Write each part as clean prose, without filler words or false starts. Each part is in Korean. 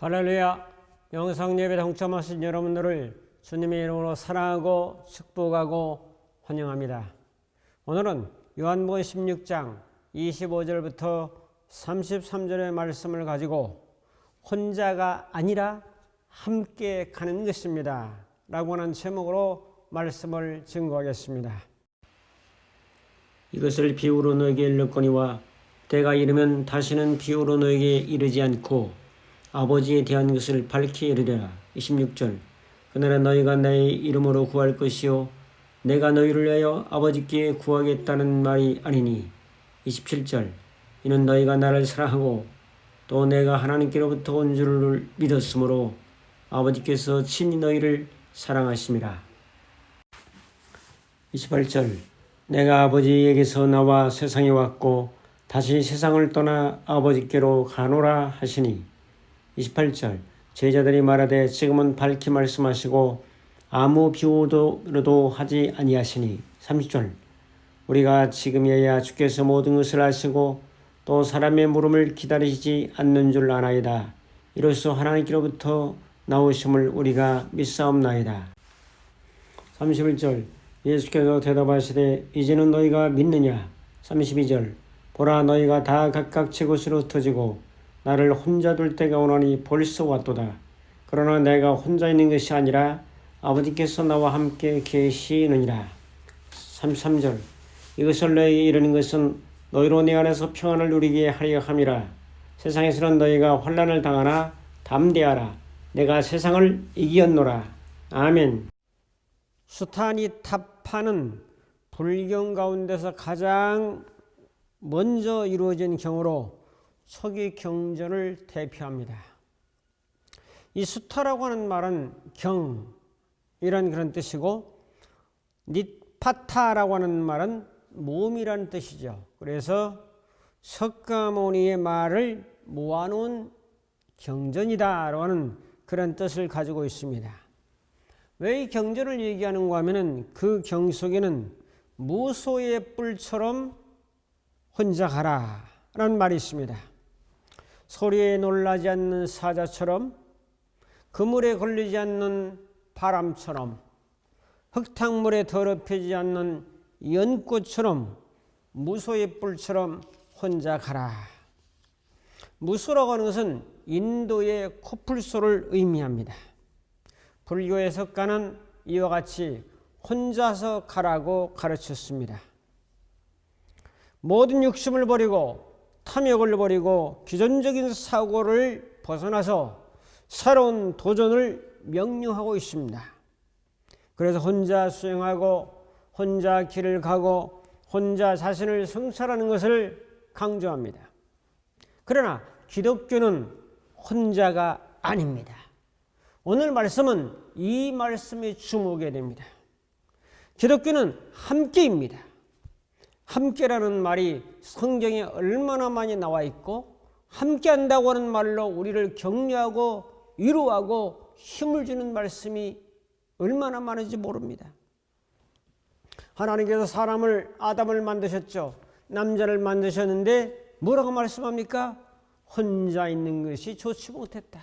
할렐루야. 영상예배 동참하신 여러분들을 주님의 이름으로 사랑하고 축복하고 환영합니다. 오늘은 요한복음 16장 25절부터 33절의 말씀을 가지고 혼자가 아니라 함께 가는 것입니다 라고 하는 제목으로 말씀을 증거하겠습니다. 이것을 비유로 너에게 일렀거니와 때가 이르면 다시는 비유로 너에게 이르지 않고 아버지에 대한 것을 밝히 이르리라. 26절 그날에 너희가 내 이름으로 구할 것이요 내가 너희를 위하여 아버지께 구하겠다는 말이 아니니. 27절 이는 너희가 나를 사랑하고 또 내가 하나님께로부터 온 줄을 믿었으므로 아버지께서 친히 너희를 사랑하심이라. 28절 내가 아버지에게서 나와 세상에 왔고 다시 세상을 떠나 아버지께로 가노라 하시니. 28절 제자들이 말하되 지금은 밝히 말씀하시고 아무 비유로도 하지 아니하시니. 30절 우리가 지금이야 주께서 모든 것을 아시고 또 사람의 물음을 기다리시지 않는 줄 아나이다. 이로써 하나님께로부터 나오심을 우리가 믿사옵나이다. 31절 예수께서 대답하시되 이제는 너희가 믿느냐. 32절 보라 너희가 다 각각 제 곳으로 흩어지고 나를 혼자 둘 때가 오나니 벌써 왔도다. 그러나 내가 혼자 있는 것이 아니라 아버지께서 나와 함께 계시느니라. 33절 이것을 너희에게 이르는 것은 너희로 내 안에서 평안을 누리게 하려 함이라. 세상에서는 너희가 환난을 당하나 담대하라. 내가 세상을 이겼노라. 아멘. 수탄이 탑하는 불경 가운데서 가장 먼저 이루어진 경우로 초기 경전을 대표합니다. 이 수타라고 하는 말은 경이란 그런 뜻이고 니파타라고 하는 말은 몸이라는 뜻이죠. 그래서 석가모니의 말을 모아놓은 경전이다라고 하는 그런 뜻을 가지고 있습니다. 왜 이 경전을 얘기하는가 하면은 그 경 속에는 무소의 뿔처럼 혼자 가라 라는 말이 있습니다. 소리에 놀라지 않는 사자처럼 그물에 걸리지 않는 바람처럼 흙탕물에 더럽혀지지 않는 연꽃처럼 무소의 뿔처럼 혼자 가라. 무소라고 하는 것은 인도의 코뿔소를 의미합니다. 불교의 석가는 이와 같이 혼자서 가라고 가르쳤습니다. 모든 욕심을 버리고 탐욕을 버리고 기존적인 사고를 벗어나서 새로운 도전을 명령하고 있습니다. 그래서 혼자 수행하고 혼자 길을 가고 혼자 자신을 성찰하는 것을 강조합니다. 그러나 기독교는 혼자가 아닙니다. 오늘 말씀은 이 말씀에 주목해야 됩니다. 기독교는 함께입니다. 함께라는 말이 성경에 얼마나 많이 나와 있고 함께한다고 하는 말로 우리를 격려하고 위로하고 힘을 주는 말씀이 얼마나 많은지 모릅니다. 하나님께서 사람을 아담을 만드셨죠. 남자를 만드셨는데 뭐라고 말씀합니까? 혼자 있는 것이 좋지 못했다.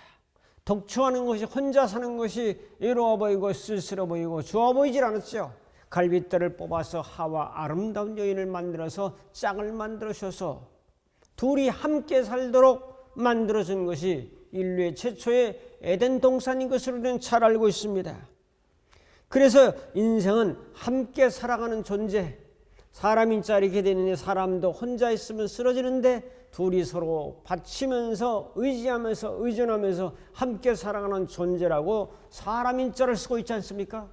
독초하는 것이 혼자 사는 것이 외로워 보이고 쓸쓸해 보이고 좋아 보이질 않았죠. 갈빗대를 뽑아서 하와 아름다운 여인을 만들어서 짝을 만들어셔서 둘이 함께 살도록 만들어진 것이 인류의 최초의 에덴 동산인 것으로 우리는 잘 알고 있습니다. 그래서 인생은 함께 살아가는 존재. 사람인 자 이렇게 되는데 사람도 혼자 있으면 쓰러지는데 둘이 서로 받치면서 의지하면서 의존하면서 함께 살아가는 존재라고 사람인 자를 쓰고 있지 않습니까?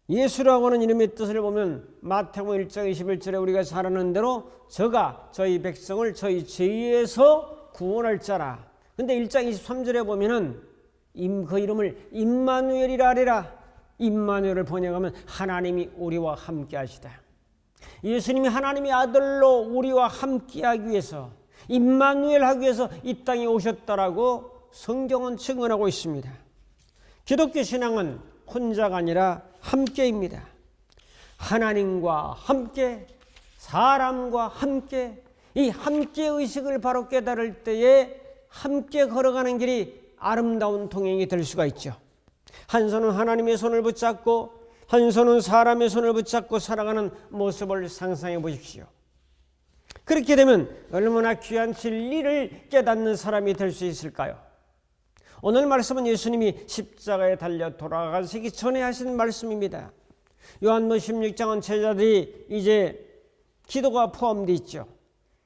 예수라고 하는 이름의 뜻을 보면 마태복음 1장 21절에 우리가 잘 아는 대로 저가 저희 백성을 저희 죄에서 구원할 자라. 근데 1장 23절에 보면은 그 이름을 임마누엘이라 하리라. 임마누엘을 번역하면 하나님이 우리와 함께 하시다. 예수님이 하나님의 아들로 우리와 함께 하기 위해서 임마누엘 하기 위해서 이 땅에 오셨다라고 성경은 증언하고 있습니다. 기독교 신앙은 혼자가 아니라 함께입니다. 하나님과 함께, 사람과 함께, 이 함께 의식을 바로 깨달을 때에 함께 걸어가는 길이 아름다운 동행이 될 수가 있죠. 한 손은 하나님의 손을 붙잡고 한 손은 사람의 손을 붙잡고 살아가는 모습을 상상해 보십시오. 그렇게 되면 얼마나 귀한 진리를 깨닫는 사람이 될 수 있을까요? 오늘 말씀은 예수님이 십자가에 달려 돌아가시기 전에 하신 말씀입니다. 요한복음 16장은 제자들이 이제 기도가 포함되어 있죠.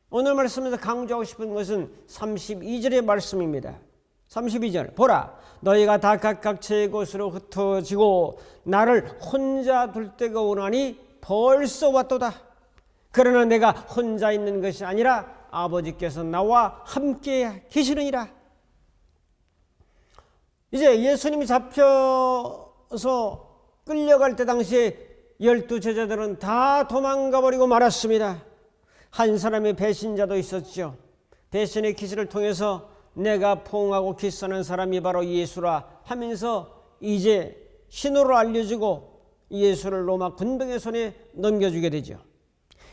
오늘 말씀에서 강조하고 싶은 것은 32절의 말씀입니다. 32절, 보라, 너희가 다 각각 제 곳으로 흩어지고 나를 혼자 둘 때가 오나니 벌써 왔도다. 그러나 내가 혼자 있는 것이 아니라 아버지께서 나와 함께 계시느니라. 이제 예수님이 잡혀서 끌려갈 때 당시에 12 제자들은 다 도망가 버리고 말았습니다. 한 사람의 배신자도 있었죠. 배신의 기술을 통해서 내가 포옹하고 키스하는 사람이 바로 예수라 하면서 이제 신호를 알려주고 예수를 로마 군병의 손에 넘겨주게 되죠.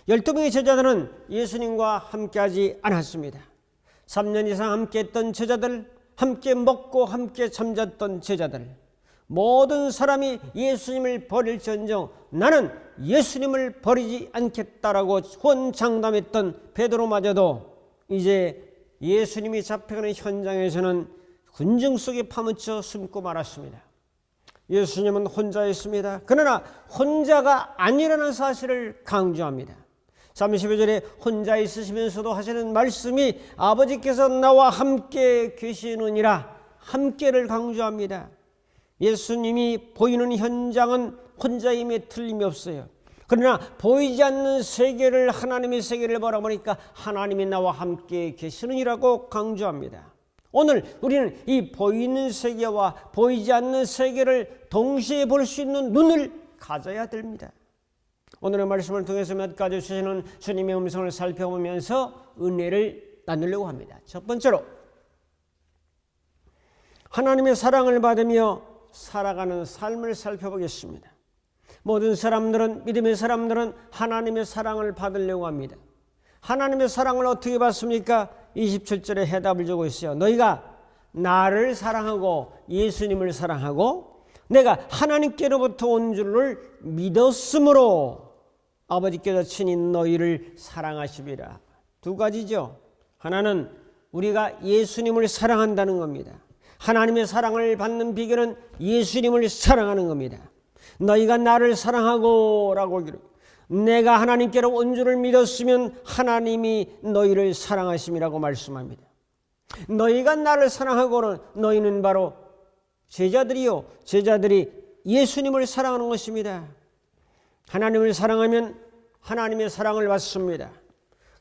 12명의 제자들은 예수님과 함께하지 않았습니다. 3년 이상 함께했던 제자들, 함께 먹고 함께 잠잤던 제자들, 모든 사람이 예수님을 버릴지언정 나는 예수님을 버리지 않겠다라고 혼장담했던 베드로마저도 이제 예수님이 잡혀가는 현장에서는 군중 속에 파묻혀 숨고 말았습니다. 예수님은 혼자였습니다. 그러나 혼자가 아니라는 사실을 강조합니다. 32절에 혼자 있으시면서도 하시는 말씀이 아버지께서 나와 함께 계시느니라, 함께를 강조합니다. 예수님이 보이는 현장은 혼자임에 틀림이 없어요. 그러나 보이지 않는 세계를, 하나님의 세계를 바라보니까 하나님이 나와 함께 계시느니라고 강조합니다. 오늘 우리는 이 보이는 세계와 보이지 않는 세계를 동시에 볼 수 있는 눈을 가져야 됩니다. 오늘의 말씀을 통해서 몇 가지 주시는 주님의 음성을 살펴보면서 은혜를 나누려고 합니다. 첫 번째로 하나님의 사랑을 받으며 살아가는 삶을 살펴보겠습니다. 모든 사람들은, 믿음의 사람들은 하나님의 사랑을 받으려고 합니다. 하나님의 사랑을 어떻게 받습니까? 27절에 해답을 주고 있어요. 너희가 나를 사랑하고 예수님을 사랑하고 내가 하나님께로부터 온 줄을 믿었으므로 아버지께서 친히 너희를 사랑하시리라. 두 가지죠. 하나는 우리가 예수님을 사랑한다는 겁니다. 하나님의 사랑을 받는 비결은 예수님을 사랑하는 겁니다. 너희가 나를 사랑하고 라고 내가 하나님께로 온 줄을 믿었으면 하나님이 너희를 사랑하심이라고 말씀합니다. 너희가 나를 사랑하고는 너희는 바로 제자들이요, 제자들이 예수님을 사랑하는 것입니다. 하나님을 사랑하면 하나님의 사랑을 받습니다.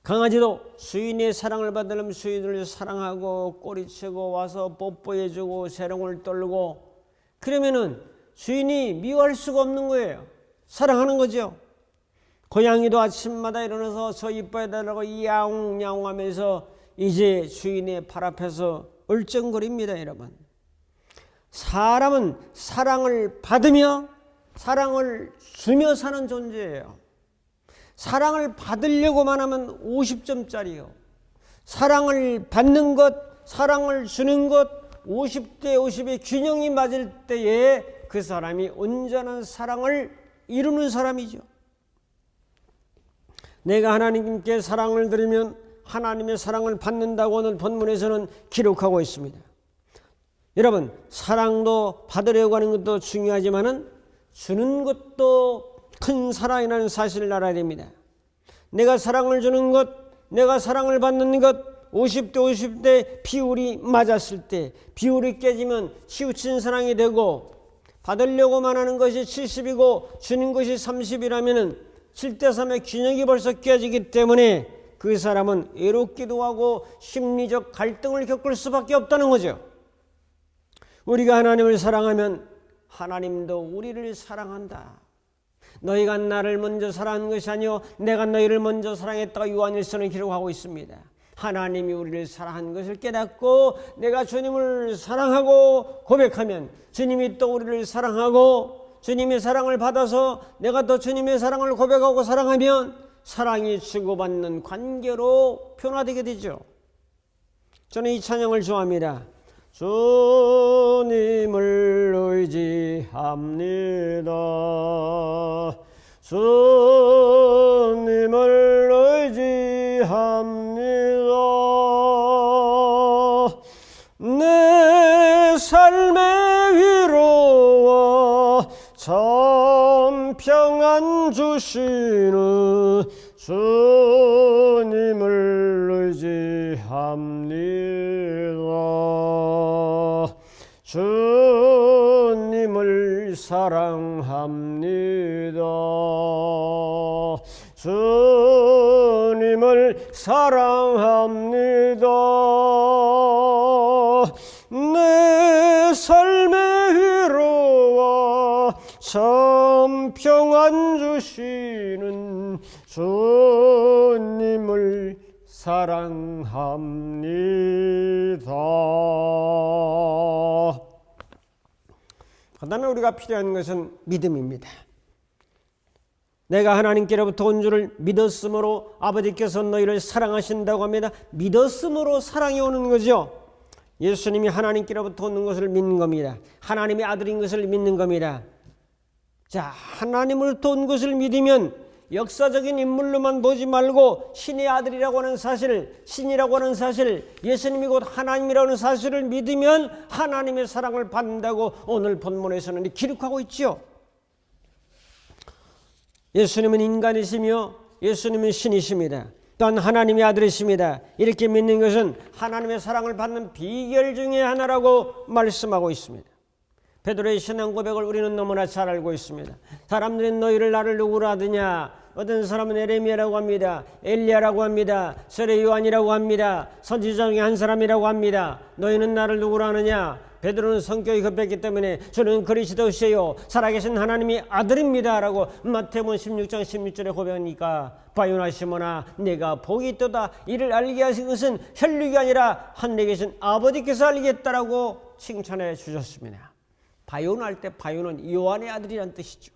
강아지도 수인의 사랑을 받으려면 수인을 사랑하고 꼬리치고 와서 뽀뽀해주고 재롱을 떨고 그러면은 주인이 미워할 수가 없는 거예요. 사랑하는 거죠. 고양이도 아침마다 일어나서 저 이뻐해달라고 야옹야옹 하면서 이제 주인의 발 앞에서 얼쩡거립니다. 여러분, 사람은 사랑을 받으며 사랑을 주며 사는 존재예요. 사랑을 받으려고만 하면 50점짜리요. 사랑을 받는 것, 사랑을 주는 것 50대 50의 균형이 맞을 때에 그 사람이 온전한 사랑을 이루는 사람이죠. 내가 하나님께 사랑을 드리면 하나님의 사랑을 받는다고 오늘 본문에서는 기록하고 있습니다. 여러분, 사랑도 받으려고 하는 것도 중요하지만은 주는 것도 큰 사랑이라는 사실을 알아야 됩니다. 내가 사랑을 주는 것, 내가 사랑을 받는 것 50대 50대 비율이 맞았을 때 비율이 깨지면 치우친 사랑이 되고 받으려고만 하는 것이 70이고 주는 것이 30이라면 7대 3의 균형이 벌써 깨지기 때문에 그 사람은 외롭기도 하고 심리적 갈등을 겪을 수밖에 없다는 거죠. 우리가 하나님을 사랑하면 하나님도 우리를 사랑한다. 너희가 나를 먼저 사랑한 것이 아니요 내가 너희를 먼저 사랑했다고 요한일서는 기록하고 있습니다. 하나님이 우리를 사랑한 것을 깨닫고 내가 주님을 사랑하고 고백하면 주님이 또 우리를 사랑하고 주님의 사랑을 받아서 내가 또 주님의 사랑을 고백하고 사랑하면 사랑이 주고받는 관계로 변화되게 되죠. 저는 이 찬양을 좋아합니다. 주님을 의지합니다. 주님을 의지합니다. 내 삶의 위로와 참 평안 주시는 주님을 의지합니다. 주님을 사랑합니다. 주님을 사랑합니다. 내 삶의 위로와 참 평안 주시는 주님을 사랑합니다. 그다음에 우리가 필요한 것은 믿음입니다. 내가 하나님께로부터 온 줄을 믿었으므로 아버지께서 너희를 사랑하신다고 합니다. 믿었으므로 사랑이 오는 거죠. 예수님이 하나님께로부터 오는 것을 믿는 겁니다. 하나님의 아들인 것을 믿는 겁니다. 자, 하나님으로부터 온 것을 믿으면 역사적인 인물로만 보지 말고 신의 아들이라고 하는 사실, 신이라고 하는 사실, 예수님이 곧 하나님이라고 하는 사실을 믿으면 하나님의 사랑을 받는다고 오늘 본문에서는 기록하고 있죠. 예수님은 인간이시며 예수님은 신이십니다. 또한 하나님의 아들이십니다. 이렇게 믿는 것은 하나님의 사랑을 받는 비결 중에 하나라고 말씀하고 있습니다. 베드로의 신앙 고백을 우리는 너무나 잘 알고 있습니다. 사람들이 너희를 나를 누구로 하느냐? 어떤 사람은 에레미야라고 합니다. 엘리야라고 합니다. 세례 요한이라고 합니다. 선지자 중에 한 사람이라고 합니다. 너희는 나를 누구로 하느냐? 베드로는 성격이 급했기 때문에 저는 그리스도시요 살아계신 하나님의 아들입니다 라고 마태복음 16장 16절에 고백하니까 바요나 시몬아 내가 복이 있도다. 이를 알게 하신 것은 혈육이 아니라 하늘에 계신 아버지께서 알게 했다라고 칭찬해 주셨습니다. 바요나 할 때 바요는 요한의 아들이란 뜻이죠.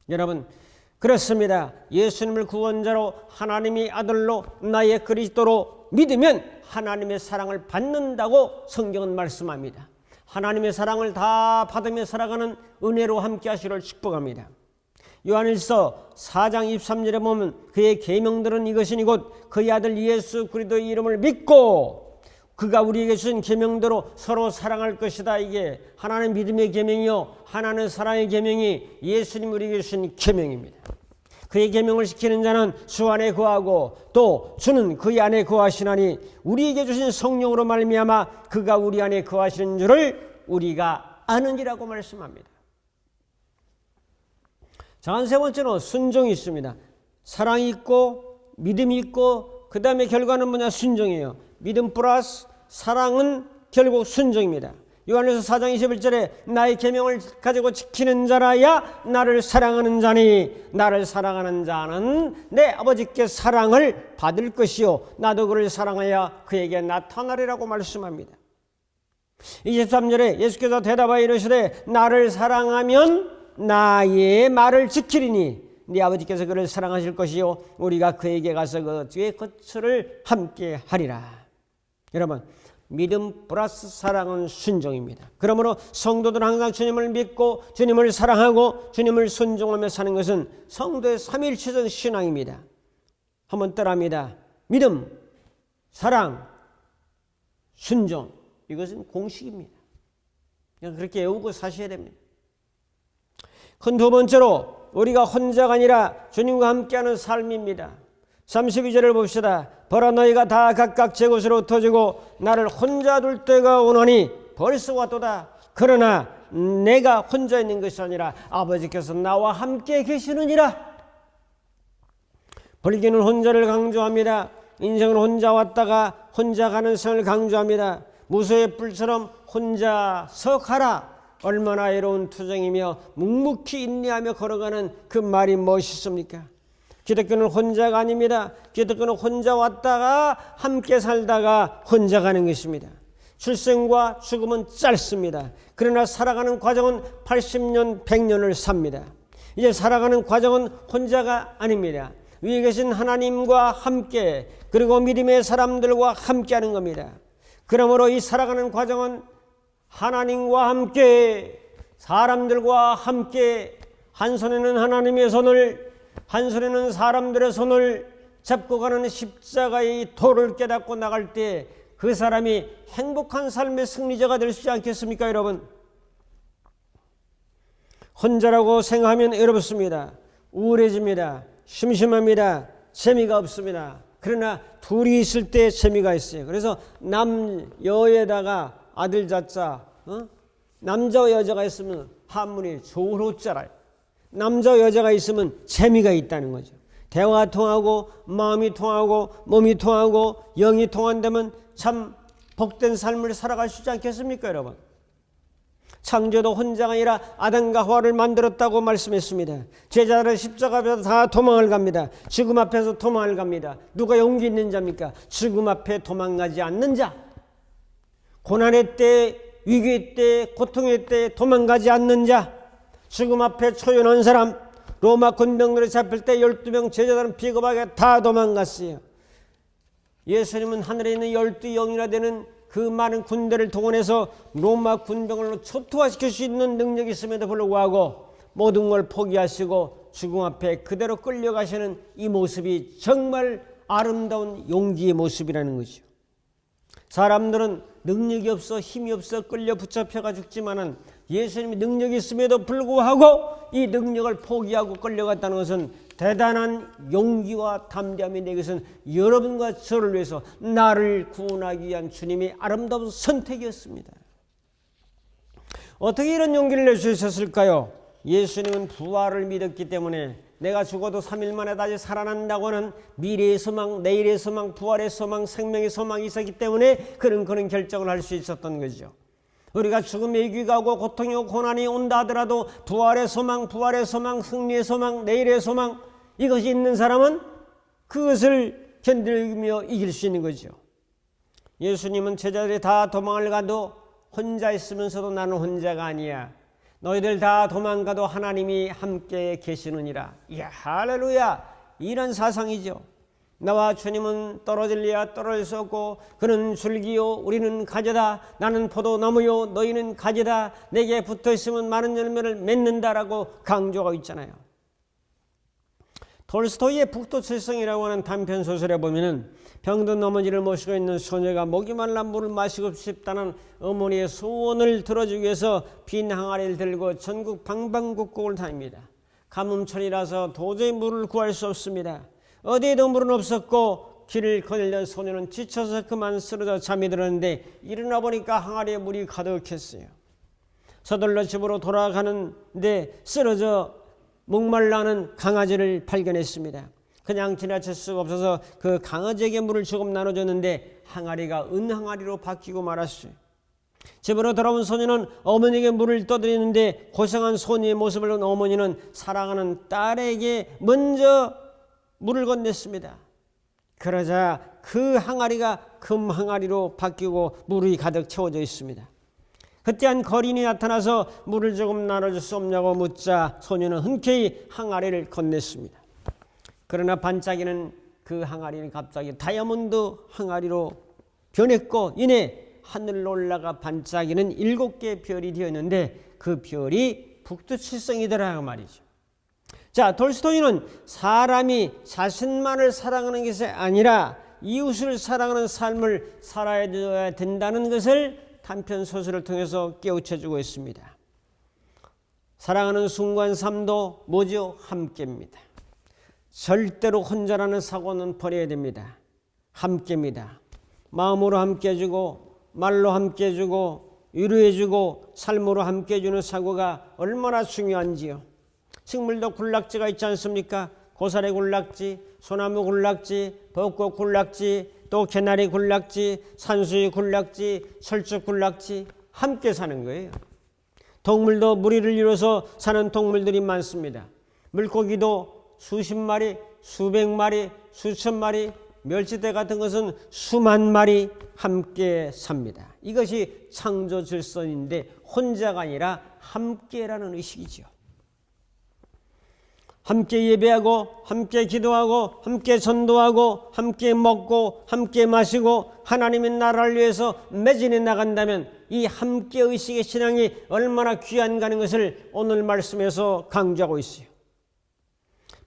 여러분 그렇습니다. 예수님을 구원자로 하나님의 아들로 나의 그리스도로 믿으면 하나님의 사랑을 받는다고 성경은 말씀합니다. 하나님의 사랑을 다 받으며 살아가는 은혜로 함께 하시기를 축복합니다. 요한일서 4장 23절에 보면 그의 계명들은 이것이니 곧 그의 아들 예수 그리스도의 이름을 믿고 그가 우리에게 주신 계명대로 서로 사랑할 것이다. 이게 하나는 믿음의 계명이요 하나는 사랑의 계명이 예수님 우리에게 주신 계명입니다. 그의 계명을 지키는 자는 주 안에 거하고 또 주는 그의 안에 거하시나니 우리에게 주신 성령으로 말미암아 그가 우리 안에 거하시는 줄을 우리가 아느니라고 말씀합니다. 자, 세 번째로 순종이 있습니다. 사랑이 있고 믿음이 있고 그 다음에 결과는 뭐냐? 순종이에요. 믿음 플러스 사랑은 결국 순종입니다. 요한일서 4장 21절에 나의 계명을 가지고 지키는 자라야 나를 사랑하는 자니 나를 사랑하는 자는 내 아버지께 사랑을 받을 것이요 나도 그를 사랑하여 그에게 나타나리라고 말씀합니다. 23절에 예수께서 대답하여 이르시되 나를 사랑하면 나의 말을 지키리니 네 아버지께서 그를 사랑하실 것이요 우리가 그에게 가서 그의 거처를 함께 하리라. 여러분 믿음 플러스 사랑은 순종입니다. 그러므로 성도들은 항상 주님을 믿고 주님을 사랑하고 주님을 순종하며 사는 것은 성도의 삼위일체적 신앙입니다. 한번 따라합니다. 믿음, 사랑, 순종. 이것은 공식입니다. 그냥 그렇게 외우고 사셔야 됩니다. 큰 두 번째로 우리가 혼자가 아니라 주님과 함께하는 삶입니다. 32절을 봅시다. 보라 너희가 다 각각 제 곳으로 터지고 나를 혼자 둘 때가 오나니 벌써 왔도다. 그러나 내가 혼자 있는 것이 아니라 아버지께서 나와 함께 계시느니라. 불교는 혼자를 강조합니다. 인생은 혼자 왔다가 혼자 가는 생을 강조합니다. 무소의 뿔처럼 혼자서 가라. 얼마나 애로운 투정이며 묵묵히 인내하며 걸어가는 그 말이 멋있습니까? 기독교는 혼자가 아닙니다. 기독교는 혼자 왔다가 함께 살다가 혼자 가는 것입니다. 출생과 죽음은 짧습니다. 그러나 살아가는 과정은 80년, 100년을 삽니다. 이제 살아가는 과정은 혼자가 아닙니다. 위에 계신 하나님과 함께, 그리고 믿음의 사람들과 함께 하는 겁니다. 그러므로 이 살아가는 과정은 하나님과 함께, 사람들과 함께, 한 손에는 하나님의 손을, 한 손에는 사람들의 손을 잡고 가는 십자가의 도를 깨닫고 나갈 때 그 사람이 행복한 삶의 승리자가 될 수 있지 않겠습니까, 여러분? 혼자라고 생각하면 어렵습니다. 우울해집니다. 심심합니다. 재미가 없습니다. 그러나 둘이 있을 때 재미가 있어요. 그래서 남여에다가 아들 자자, 남자와 여자가 있으면 한문이 좋은 호자라요. 남자와 여자가 있으면 재미가 있다는 거죠. 대화가 통하고 마음이 통하고 몸이 통하고 영이 통한다면 참 복된 삶을 살아갈 수 있지 않겠습니까, 여러분? 창조도 혼자가 아니라 아담과 하와를 만들었다고 말씀했습니다. 제자들은 십자가 앞에서 다 도망을 갑니다. 죽음 앞에서 도망을 갑니다. 누가 용기 있는 자입니까? 죽음 앞에 도망가지 않는 자. 고난의 때, 위기의 때, 고통의 때 도망가지 않는 자. 죽음 앞에 초연한 사람. 로마 군병들이 잡힐 때 12명 제자들은 비겁하게 다 도망갔어요. 예수님은 하늘에 있는 12영이나 되는 그 많은 군대를 동원해서 로마 군병을 초토화시킬 수 있는 능력이 있음에도 불구하고 모든 걸 포기하시고 죽음 앞에 그대로 끌려가시는 이 모습이 정말 아름다운 용기의 모습이라는 거죠. 사람들은 능력이 없어 힘이 없어 끌려 붙잡혀가 죽지만은 예수님이 능력이 있음에도 불구하고 이 능력을 포기하고 끌려갔다는 것은 대단한 용기와 담대함이 내것은 여러분과 저를 위해서 나를 구원하기 위한 주님의 아름다운 선택이었습니다. 어떻게 이런 용기를 낼 수 있었을까요? 예수님은 부활을 믿었기 때문에 내가 죽어도 3일 만에 다시 살아난다고 하는 미래의 소망, 내일의 소망, 부활의 소망, 생명의 소망이 있었기 때문에 그런 결정을 할 수 있었던 거죠. 우리가 죽음의 위기가 오고 고통이 오고 고난이 온다 하더라도 부활의 소망, 승리의 소망, 내일의 소망, 이것이 있는 사람은 그것을 견디며 이길 수 있는 거죠. 예수님은 제자들이 다 도망을 가도 혼자 있으면서도 나는 혼자가 아니야. 너희들 다 도망가도 하나님이 함께 계시느니라. 이야, 할렐루야. 이런 사상이죠. 나와 주님은 떨어질래야 떨어질 수 없고 그는 줄기요 우리는 가지다. 나는 포도나무요 너희는 가지다. 내게 붙어있으면 많은 열매를 맺는다라고 강조하고 있잖아요. 톨스토이의 북두칠성이라고 하는 단편소설에 보면은 병든 어머니를 모시고 있는 소녀가 목이 말라 물을 마시고 싶다는 어머니의 소원을 들어주기 위해서 빈 항아리를 들고 전국 방방곡곡을 다닙니다. 가뭄철이라서 도저히 물을 구할 수 없습니다. 어디에도 물은 없었고 길을 거닐던 소녀는 지쳐서 그만 쓰러져 잠이 들었는데 일어나 보니까 항아리에 물이 가득했어요. 서둘러 집으로 돌아가는데 쓰러져 목말라하는 강아지를 발견했습니다. 그냥 지나칠 수가 없어서 그 강아지에게 물을 조금 나눠줬는데 항아리가 은항아리로 바뀌고 말았어요. 집으로 돌아온 소녀는 어머니에게 물을 떠드리는데 고생한 소녀의 모습을 본 어머니는 사랑하는 딸에게 먼저 물을 건넸습니다. 그러자 그 항아리가 금 항아리로 바뀌고 물이 가득 채워져 있습니다. 그때 한 거린이 나타나서 물을 조금 나눠줄 수 없냐고 묻자 소녀는 흔쾌히 항아리를 건넸습니다. 그러나 반짝이는 그 항아리는 갑자기 다이아몬드 항아리로 변했고 이내 하늘로 올라가 반짝이는 7개의 별이 되었는데 그 별이 북두칠성이더라 말이죠. 자, 톨스토이는 사람이 자신만을 사랑하는 것이 아니라 이웃을 사랑하는 삶을 살아야 된다는 것을 단편 소설을 통해서 깨우쳐주고 있습니다. 사랑하는 순간 삶도 뭐죠? 함께입니다. 절대로 혼자라는 사고는 버려야 됩니다. 함께입니다. 마음으로 함께해주고 말로 함께해주고 위로해주고 삶으로 함께해주는 사고가 얼마나 중요한지요. 식물도 군락지가 있지 않습니까? 고사리 군락지, 소나무 군락지, 벚꽃 군락지, 또 개나리 군락지, 산수유 군락지, 철쭉 군락지 함께 사는 거예요. 동물도 무리를 이뤄서 사는 동물들이 많습니다. 물고기도 수십 마리, 수백 마리, 수천 마리, 멸치대 같은 것은 수만 마리 함께 삽니다. 이것이 창조 질서인데 혼자가 아니라 함께라는 의식이죠. 함께 예배하고 함께 기도하고 함께 전도하고 함께 먹고 함께 마시고 하나님의 나라를 위해서 매진해 나간다면 이 함께 의식의 신앙이 얼마나 귀한가는 것을 오늘 말씀에서 강조하고 있어요.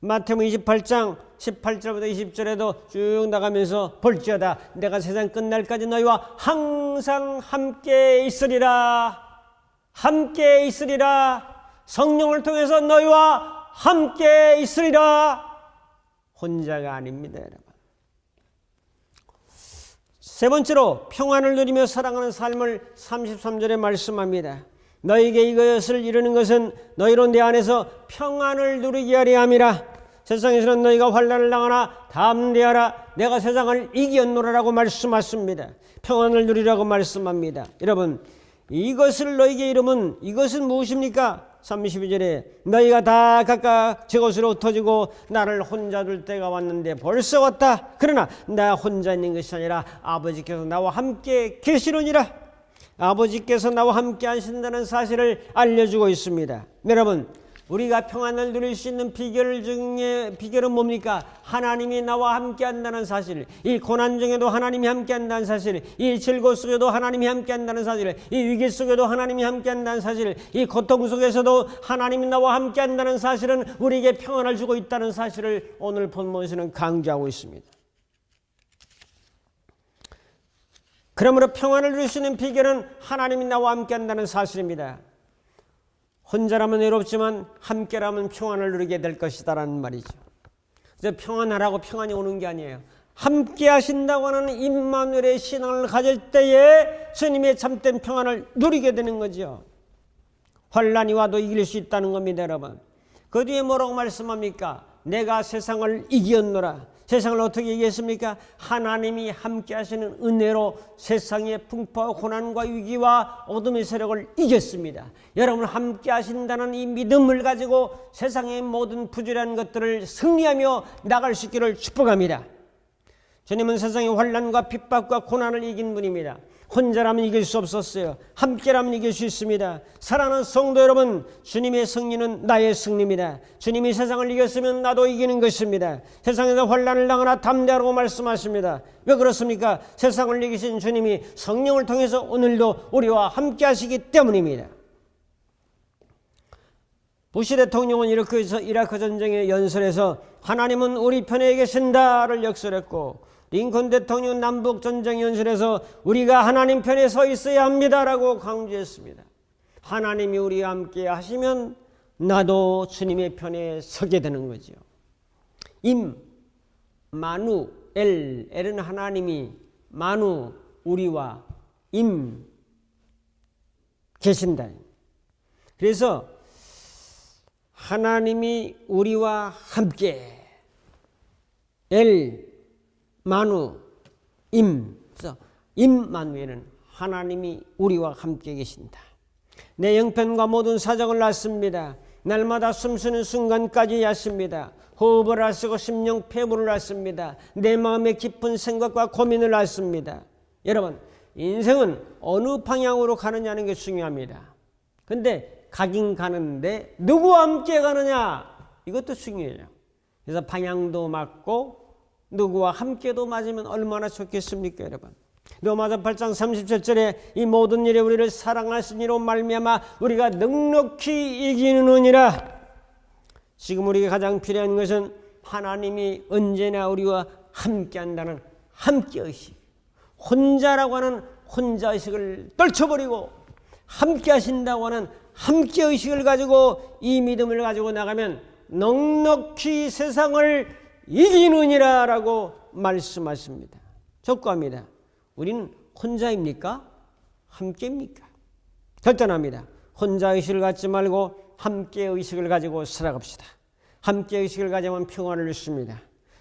마태복음 28장 18절부터 20절에도 쭉 나가면서 볼지어다 내가 세상 끝날까지 너희와 항상 함께 있으리라. 함께 있으리라. 성령을 통해서 너희와 함께 있으리라. 혼자가 아닙니다, 여러분. 세 번째로 평안을 누리며 살아가는 삶을 33절에 말씀합니다. 너희에게 이것을 이루는 것은 너희로 내 안에서 평안을 누리게 하려 함이라. 세상에서는 너희가 환난을 당하나 담대하라. 내가 세상을 이겼노라라고 말씀하십니다. 평안을 누리라고 말씀합니다. 여러분, 이것을 너희에게 이루면 이것은 무엇입니까? 32절에 너희가 다 각각 저곳으로 흩어지고 나를 혼자 둘 때가 왔는데 벌써 왔다. 그러나 나 혼자 있는 것이 아니라 아버지께서 나와 함께 계시느니라. 아버지께서 나와 함께 하신다는 사실을 알려주고 있습니다. 여러분, 우리가 평안을 누릴 수 있는 비결은 뭡니까? 하나님이 나와 함께 한다는 사실, 이 고난 중에도 하나님이 함께 한다는 사실, 이 즐거움 속에도 하나님이 함께 한다는 사실, 이 위기 속에도 하나님이 함께 한다는 사실, 이 고통 속에서도 하나님이 나와 함께 한다는 사실은 우리에게 평안을 주고 있다는 사실을 오늘 본문에서는 강조하고 있습니다. 그러므로 평안을 누릴 수 있는 비결은 하나님이 나와 함께 한다는 사실입니다. 혼자라면 외롭지만 함께라면 평안을 누리게 될 것이다라는 말이죠. 그래서 평안하라고 평안이 오는 게 아니에요. 함께 하신다고 하는 임마누엘의 신앙을 가질 때에 주님의 참된 평안을 누리게 되는 거죠. 환난이 와도 이길 수 있다는 겁니다, 여러분. 그 뒤에 뭐라고 말씀합니까? 내가 세상을 이겼노라. 세상을 어떻게 이겼습니까? 하나님이 함께 하시는 은혜로 세상의 풍파와 고난과 위기와 어둠의 세력을 이겼습니다. 여러분, 함께 하신다는 이 믿음을 가지고 세상의 모든 부조리한 것들을 승리하며 나갈 수 있기를 축복합니다. 주님은 세상의 환난과 핍박과 고난을 이긴 분입니다. 혼자라면 이길 수 없었어요. 함께라면 이길 수 있습니다. 사랑하는 성도 여러분, 주님의 승리는 나의 승리입니다. 주님이 세상을 이겼으면 나도 이기는 것입니다. 세상에서 환난을 당하나 담대하라고 말씀하십니다. 왜 그렇습니까? 세상을 이기신 주님이 성령을 통해서 오늘도 우리와 함께 하시기 때문입니다. 부시 대통령은 이라크 전쟁의 연설에서 하나님은 우리 편에 계신다를 역설했고, 링컨 대통령 남북 전쟁 연설에서 우리가 하나님 편에 서 있어야 합니다라고 강조했습니다. 하나님이 우리와 함께 하시면 나도 주님의 편에 서게 되는 거죠. 마누 엘은 하나님이, 마누 우리와, 계신다. 그래서 하나님이 우리와 함께, 마누, 그래서 임마누엘은 하나님이 우리와 함께 계신다. 내 형편과 모든 사정을 아십니다. 날마다 숨쉬는 순간까지 아십니다. 호흡을 아시고 심령 폐부를 아십니다. 내 마음의 깊은 생각과 고민을 아십니다. 여러분, 인생은 어느 방향으로 가느냐는 게 중요합니다. 근데 가긴 가는데 누구와 함께 가느냐, 이것도 중요해요. 그래서 방향도 맞고 누구와 함께도 맞으면 얼마나 좋겠습니까, 여러분? 로마서 8장 37절에 이 모든 일에 우리를 사랑하시니로 말미암아 우리가 넉넉히 이기느니라. 지금 우리가 가장 필요한 것은 하나님이 언제나 우리와 함께한다는 함께의식. 혼자라고 하는 혼자의식을 떨쳐버리고 함께 하신다고 하는 함께의식을 가지고 이 믿음을 가지고 나가면 넉넉히 세상을 이기느니라 라고 말씀하십니다. 족구합니다. 우리는 혼자입니까? 함께입니까? 결단합니다. 혼자의식을 갖지 말고 함께의식을 가지고 살아갑시다. 함께의식을 가지면 평안을 얻습니다.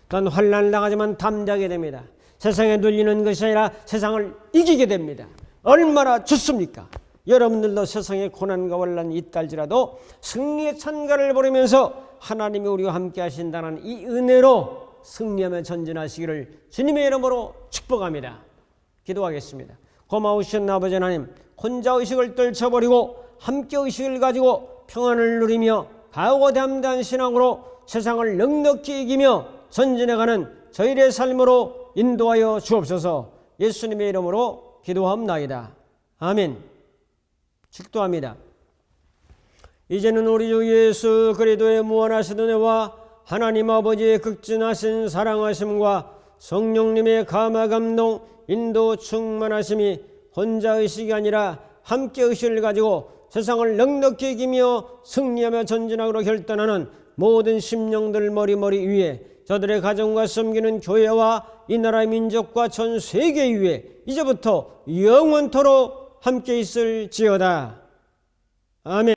또한 환난을 당하지만 담대하게 됩니다. 세상에 눌리는 것이 아니라 세상을 이기게 됩니다. 얼마나 좋습니까? 여러분들도 세상에 고난과 환난이 있달지라도 승리의 찬가를 부르면서 하나님이 우리와 함께 하신다는 이 은혜로 승리하며 전진하시기를 주님의 이름으로 축복합니다. 기도하겠습니다. 고마우신 아버지 하나님, 혼자의식을 떨쳐버리고 함께의식을 가지고 평안을 누리며 가오고 담대한 신앙으로 세상을 넉넉히 이기며 전진해가는 저희의 삶으로 인도하여 주옵소서. 예수님의 이름으로 기도합나이다. 아멘. 축도합니다. 이제는 우리 주 예수 그리스도의 무한하신 은혜와 하나님 아버지의 극진하신 사랑하심과 성령님의 감화 감동 인도 충만하심이 혼자 의식이 아니라 함께 의식을 가지고 세상을 넉넉히 이기며 승리하며 전진하기로 결단하는 모든 심령들 머리머리 위에 저들의 가정과 섬기는 교회와 이 나라의 민족과 전 세계 위에 이제부터 영원토록 함께 있을지어다. 아멘.